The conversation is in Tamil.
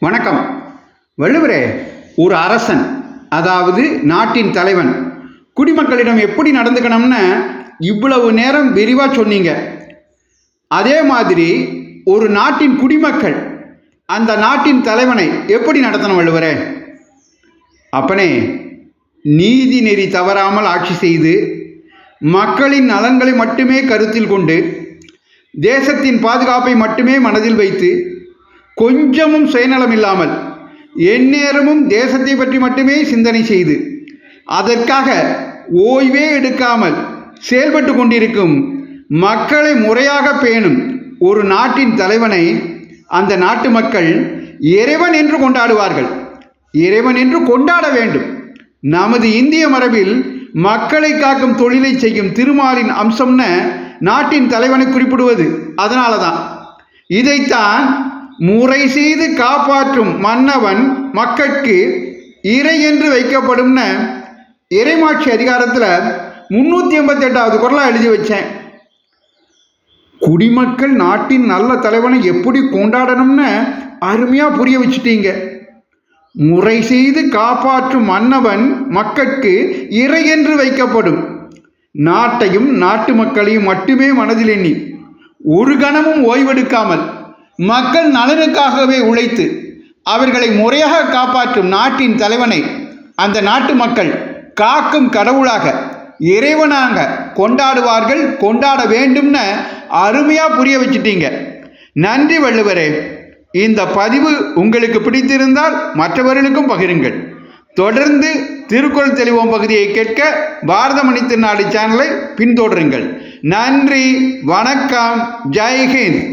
வணக்கம். வள்ளுவரே, ஒரு அரசன், அதாவது நாட்டின் தலைவன், குடிமக்களிடம் எப்படி நடந்துக்கணும்னு இவ்வளவு நேரம் விரிவாக சொன்னீங்க. அதே மாதிரி ஒரு நாட்டின் குடிமக்கள் அந்த நாட்டின் தலைவனை எப்படி நடத்தணும் வள்ளுவரே? அப்பனே, நீதி நெறி தவறாமல் ஆட்சி செய்து மக்களின் நலன்களை மட்டுமே கருத்தில் கொண்டு தேசத்தின் பாதுகாப்பை மட்டுமே மனதில் வைத்து கொஞ்சமும் சுயநலம் இல்லாமல் எந்நேரமும் தேசத்தை பற்றி மட்டுமே சிந்தனை செய்து அதற்காக ஓய்வே எடுக்காமல் செயல்பட்டு கொண்டிருக்கும் மக்களை முறையாக பேணும் ஒரு நாட்டின் தலைவனை அந்த நாட்டு மக்கள் இறைவன் என்று கொண்டாடுவார்கள். இறைவன் என்று கொண்டாட வேண்டும். நமது இந்திய மரபில் மக்களை காக்கும் தொழிலை செய்யும் திருமாலின் அம்சம்னு நாட்டின் தலைவனை குறிப்பிடுவது அதனால தான். இதைத்தான் முறை செய்து காப்பாற்றும் மன்னவன் மக்களுக்கு இறை என்று வைக்கப்படும்னு இறைமாட்சி அதிகாரத்தில் 388வது குறளாக எழுதி வச்சேன். குடிமக்கள் நாட்டின் நல்ல தலைவனை எப்படி கொண்டாடணும்னு அருமையாக புரிய வச்சுட்டீங்க. முறை செய்து காப்பாற்றும் மன்னவன் மக்களுக்கு இறை என்று வைக்கப்படும். நாட்டையும் நாட்டு மக்களையும் மட்டுமே மனதில் எண்ணி ஒரு கணமும் ஓய்வெடுக்காமல் மக்கள் நலனுக்காகவே உழைத்து அவர்களை முறையாக காப்பாற்றும் நாட்டின் தலைவனை அந்த நாட்டு மக்கள் காக்கும் கடவுளாக, இறைவனாக கொண்டாடுவார்கள், கொண்டாட வேண்டும்னு அருமையாக புரிய வச்சுட்டீங்க. நன்றி வள்ளுவரே. இந்த பதிவு உங்களுக்கு பிடித்திருந்தால் மற்றவர்களுக்கும் பகிருங்கள். தொடர்ந்து திருக்குறள் தெளிவோம் பகுதியை கேட்க பாரதமணி திருநாடு சேனலை பின்தொடருங்கள். நன்றி, வணக்கம், ஜெய்ஹிந்த்.